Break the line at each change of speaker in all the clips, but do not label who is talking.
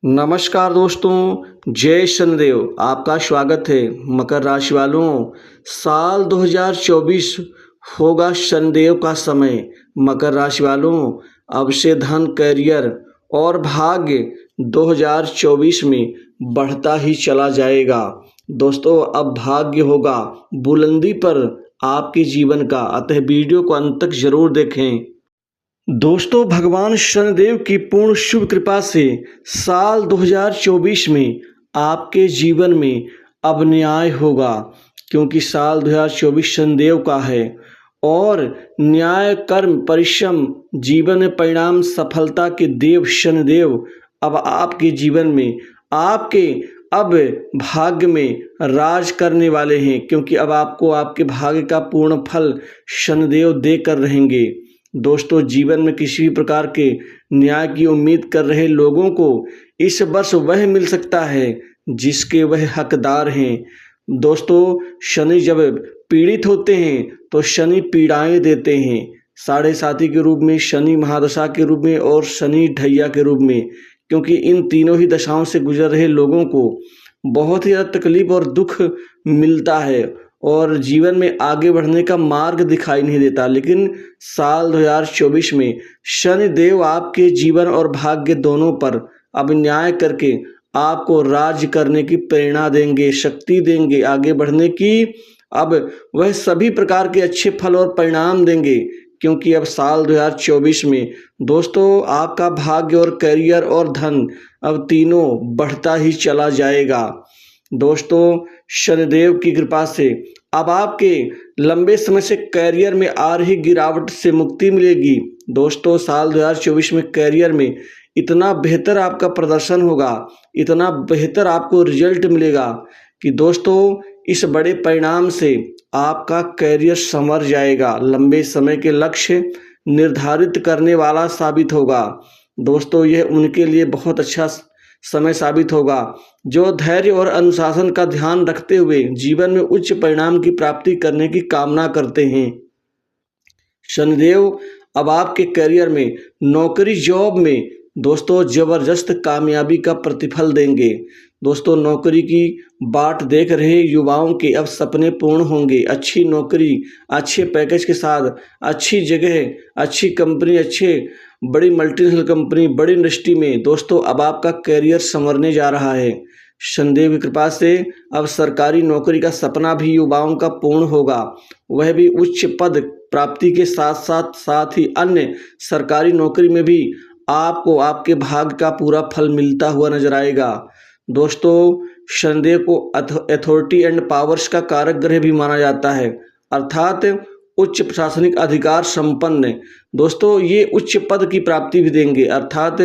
नमस्कार दोस्तों, जय शनिदेव। आपका स्वागत है। मकर राशि वालों, साल 2024 होगा शनिदेव का समय। मकर राशि वालों, अब से धन, करियर और भाग्य 2024 में बढ़ता ही चला जाएगा। दोस्तों, अब भाग्य होगा बुलंदी पर आपके जीवन का, अतः वीडियो को अंत तक जरूर देखें। दोस्तों, भगवान शनिदेव की पूर्ण शुभ कृपा से साल 2024 में आपके जीवन में अब न्याय होगा, क्योंकि साल 2024 शनिदेव का है और न्याय, कर्म, परिश्रम, जीवन में परिणाम, सफलता के देव शनिदेव अब आपके जीवन में, आपके अब भाग्य में राज करने वाले हैं, क्योंकि अब आपको आपके भाग्य का पूर्ण फल शनिदेव देकर रहेंगे। दोस्तों, जीवन में किसी भी प्रकार के न्याय की उम्मीद कर रहे लोगों को इस वर्ष वह मिल सकता है जिसके वह हकदार हैं। दोस्तों, शनि जब पीड़ित होते हैं तो शनि पीड़ाएं देते हैं, साढ़े साथी के रूप में, शनि महादशा के रूप में और शनि ढैया के रूप में, क्योंकि इन तीनों ही दशाओं से गुजर रहे लोगों को बहुत ही ज़्यादा तकलीफ और दुख मिलता है और जीवन में आगे बढ़ने का मार्ग दिखाई नहीं देता। लेकिन साल 2024 में शनि देव आपके जीवन और भाग्य दोनों पर अब न्याय करके आपको राज करने की प्रेरणा देंगे, शक्ति देंगे, आगे बढ़ने की अब वह सभी प्रकार के अच्छे फल और परिणाम देंगे, क्योंकि अब साल 2024 में दोस्तों आपका भाग्य और करियर और धन अब तीनों बढ़ता ही चला जाएगा। दोस्तों, शनिदेव की कृपा से अब आपके लंबे समय से करियर में आ रही गिरावट से मुक्ति मिलेगी। दोस्तों, साल 2024 में करियर में इतना बेहतर आपका प्रदर्शन होगा, इतना बेहतर आपको रिजल्ट मिलेगा कि दोस्तों इस बड़े परिणाम से आपका करियर संवर जाएगा, लंबे समय के लक्ष्य निर्धारित करने वाला साबित होगा। दोस्तों, यह उनके लिए बहुत अच्छा समय साबित होगा जो धैर्य और अनुशासन का ध्यान रखते हुए जीवन में उच्च परिणाम की प्राप्ति करने की कामना करते हैं। शनिदेव अब आपके करियर में, नौकरी, जॉब में दोस्तों जबरदस्त कामयाबी का प्रतिफल देंगे। दोस्तों, नौकरी की बाट देख रहे युवाओं के अब सपने पूर्ण होंगे। अच्छी नौकरी, अच्छे पैकेज के साथ, अच्छी जगह, अच्छी कंपनी, अच्छे बड़ी मल्टीनेशनल कंपनी, बड़ी इंडस्ट्री में दोस्तों अब आपका करियर संवरने जा रहा है। शनिदेव की कृपा से अब सरकारी नौकरी का सपना भी युवाओं का पूर्ण होगा, वह भी उच्च पद प्राप्ति के साथ ही अन्य सरकारी नौकरी में भी आपको आपके भाग्य का पूरा फल मिलता हुआ नजर आएगा। दोस्तों, शनिदेव को अथॉरिटी एंड पावर्स का कारक ग्रह भी माना जाता है, अर्थात उच्च प्रशासनिक अधिकार संपन्न। दोस्तों, ये उच्च पद की प्राप्ति भी देंगे, अर्थात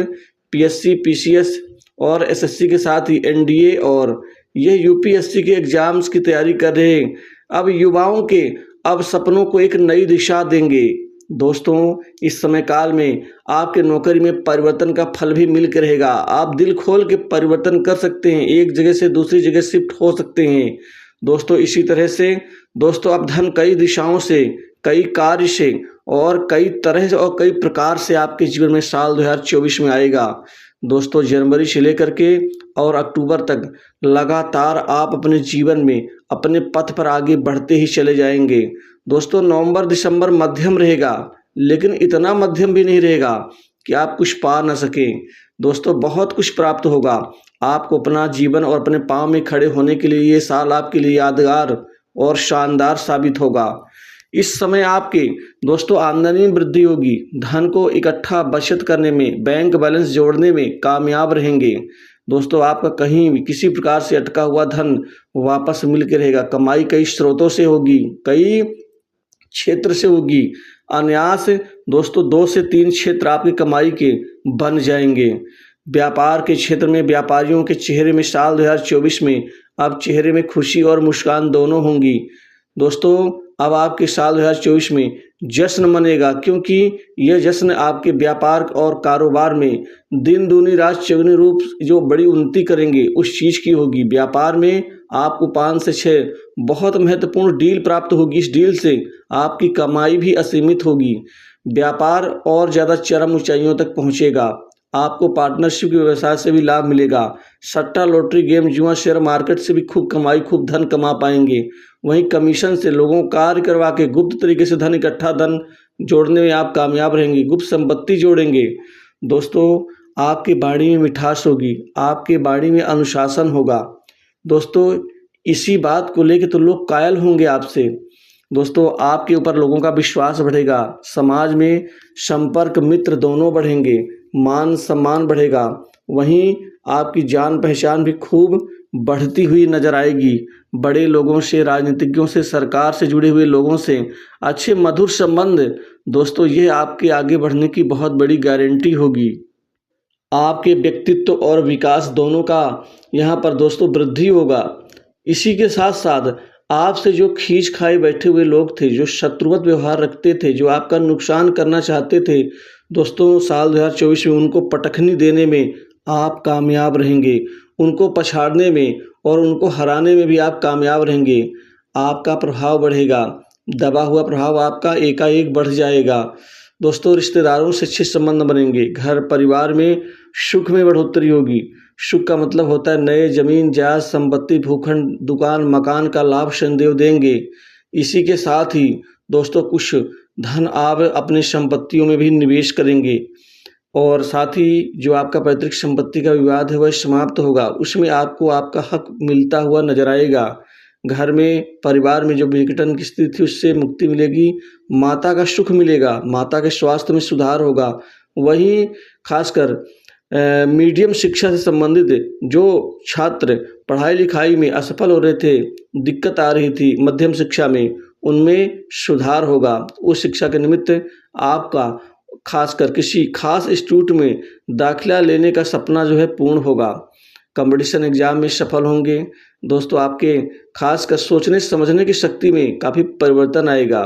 पीएससी, पीसीएस और एसएससी के साथ ही एनडीए और यह यूपीएससी के एग्जाम्स की तैयारी कर रहे हैं अब युवाओं के अब सपनों को एक नई दिशा देंगे। दोस्तों, इस समय काल में आपके नौकरी में परिवर्तन का फल भी मिल के रहेगा। आप दिल खोल के परिवर्तन कर सकते हैं, एक जगह से दूसरी जगह शिफ्ट हो सकते हैं। दोस्तों, इसी तरह से दोस्तों अब धन कई दिशाओं से, कई कार्य से और कई तरह से और कई प्रकार से आपके जीवन में साल 2024 में आएगा। दोस्तों, जनवरी से लेकर के और अक्टूबर तक लगातार आप अपने जीवन में अपने पथ पर आगे बढ़ते ही चले जाएंगे। दोस्तों, नवंबर दिसंबर मध्यम रहेगा, लेकिन इतना मध्यम भी नहीं रहेगा कि आप कुछ पा न सकें। दोस्तों, बहुत कुछ प्राप्त होगा आपको। अपना जीवन और अपने पांव में खड़े होने के लिए ये साल आपके लिए यादगार और शानदार साबित होगा। इस समय आपके दोस्तों आमदनी में वृद्धि होगी, धन को इकट्ठा बचत करने में, बैंक बैलेंस जोड़ने में कामयाब रहेंगे। दोस्तों, आपका कहीं भी किसी प्रकार से अटका हुआ धन वापस मिल के रहेगा। कमाई कई स्रोतों से होगी, कई क्षेत्र से होगी। अनायास दोस्तों 2 से 3 क्षेत्र आपकी कमाई के बन जाएंगे। व्यापार के क्षेत्र में व्यापारियों के चेहरे में साल 2024 में अब चेहरे में खुशी और मुस्कान दोनों होंगी। दोस्तों, अब आपके साल 2024 में जश्न मनेगा, क्योंकि यह जश्न आपके व्यापार और कारोबार में दिन दूनी रात चौगुनी रूप जो बड़ी उन्नति करेंगे उस चीज़ की होगी। व्यापार में आपको 5 से 6 बहुत महत्वपूर्ण डील प्राप्त होगी। इस डील से आपकी कमाई भी असीमित होगी। व्यापार और ज़्यादा चरम ऊंचाइयों तक पहुंचेगा। आपको पार्टनरशिप के व्यवसाय से भी लाभ मिलेगा। सट्टा, लॉटरी, गेम, जुआ, शेयर मार्केट से भी खूब धन कमा पाएंगे। वहीं कमीशन से लोगों को कार्य करवा के गुप्त तरीके से धन जोड़ने में आप कामयाब रहेंगे। गुप्त संपत्ति जोड़ेंगे। दोस्तों, आपकी वाणी में मिठास होगी, आपके वाणी में अनुशासन होगा। दोस्तों, इसी बात को लेकर तो लोग कायल होंगे आपसे। दोस्तों, आपके ऊपर लोगों का विश्वास बढ़ेगा। समाज में संपर्क, मित्र दोनों बढ़ेंगे। मान सम्मान बढ़ेगा। वहीं आपकी जान पहचान भी खूब बढ़ती हुई नजर आएगी। बड़े लोगों से, राजनीतिज्ञों से, सरकार से जुड़े हुए लोगों से अच्छे मधुर संबंध, दोस्तों ये आपके आगे बढ़ने की बहुत बड़ी गारंटी होगी। आपके व्यक्तित्व और विकास दोनों का यहाँ पर दोस्तों वृद्धि होगा। इसी के साथ साथ आपसे जो खींच खाए बैठे हुए लोग थे, जो शत्रुवत व्यवहार रखते थे, जो आपका नुकसान करना चाहते थे, दोस्तों साल 2024 में उनको पटखनी देने में आप कामयाब रहेंगे। उनको पछाड़ने में और उनको हराने में भी आप कामयाब रहेंगे। आपका प्रभाव बढ़ेगा। दबा हुआ प्रभाव आपका एकाएक बढ़ जाएगा। दोस्तों, रिश्तेदारों से अच्छे संबंध बनेंगे। घर परिवार में सुख में बढ़ोतरी होगी। सुख का मतलब होता है नए जमीन जायदाद, संपत्ति, भूखंड, दुकान, मकान का लाभ शनिदेव देंगे। इसी के साथ ही दोस्तों कुछ धन आप अपने संपत्तियों में भी निवेश करेंगे और साथ ही जो आपका पैतृक संपत्ति का विवाद है वह समाप्त होगा। उसमें आपको आपका हक मिलता हुआ नजर आएगा। घर में, परिवार में जो विघटन की स्थिति थी उससे मुक्ति मिलेगी। माता का सुख मिलेगा। माता के स्वास्थ्य में सुधार होगा। वहीं खासकर मीडियम शिक्षा से संबंधित जो छात्र पढ़ाई लिखाई में असफल हो रहे थे, दिक्कत आ रही थी मध्यम शिक्षा में, उनमें सुधार होगा। उस शिक्षा के निमित्त आपका खासकर किसी खास इंस्टीट्यूट में दाखिला लेने का सपना जो है पूर्ण होगा। कंपटीशन एग्जाम में सफल होंगे। दोस्तों, आपके खासकर सोचने समझने की शक्ति में काफ़ी परिवर्तन आएगा।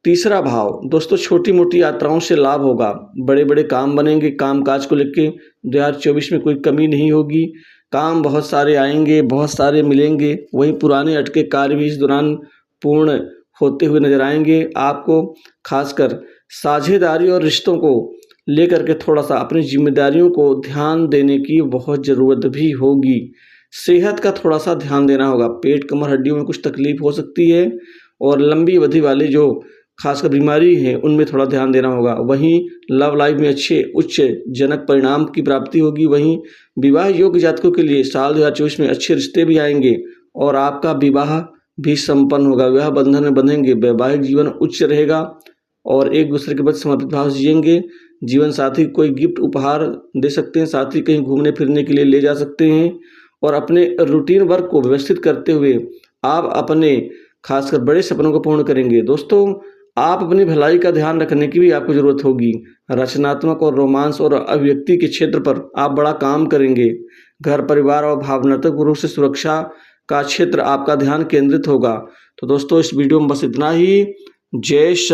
तीसरा भाव, दोस्तों छोटी मोटी यात्राओं से लाभ होगा। बड़े बड़े काम बनेंगे। काम काज को लेकर 2024 में कोई कमी नहीं होगी। काम बहुत सारे आएंगे, बहुत सारे मिलेंगे। वहीं पुराने अटके कार्य भी इस दौरान पूर्ण होते हुए नजर आएंगे। आपको खासकर साझेदारी और रिश्तों को लेकर के थोड़ा सा अपनी जिम्मेदारियों को ध्यान देने की बहुत ज़रूरत भी होगी। सेहत का थोड़ा सा ध्यान देना होगा। पेट, कमर, हड्डियों में कुछ तकलीफ हो सकती है और लंबी अवधि वाले जो खासकर बीमारी है उनमें थोड़ा ध्यान देना होगा। वहीं लव लाइफ में अच्छे उच्च जनक परिणाम की प्राप्ति होगी। वहीं विवाह योग्य जातकों के लिए साल 2024 में अच्छे रिश्ते भी आएंगे और आपका विवाह भी संपन्न होगा। विवाह बंधन में बंधेंगे। वैवाहिक जीवन उच्च रहेगा और एक दूसरे के प्रति समर्पित भाव से जिएंगे। जीवन साथी कोई गिफ्ट उपहार दे सकते हैं। साथ ही कहीं घूमने फिरने के लिए ले जा सकते हैं और अपने रूटीन वर्क को व्यवस्थित करते हुए आप अपने खासकर बड़े सपनों को पूर्ण करेंगे। दोस्तों, आप अपनी भलाई का ध्यान रखने की भी आपको जरूरत होगी। रचनात्मक और रोमांस और अभिव्यक्ति के क्षेत्र पर आप बड़ा काम करेंगे। घर परिवार और भावनात्मक रूप से सुरक्षा का क्षेत्र आपका ध्यान केंद्रित होगा। तो दोस्तों, इस वीडियो में बस इतना ही। जय श्री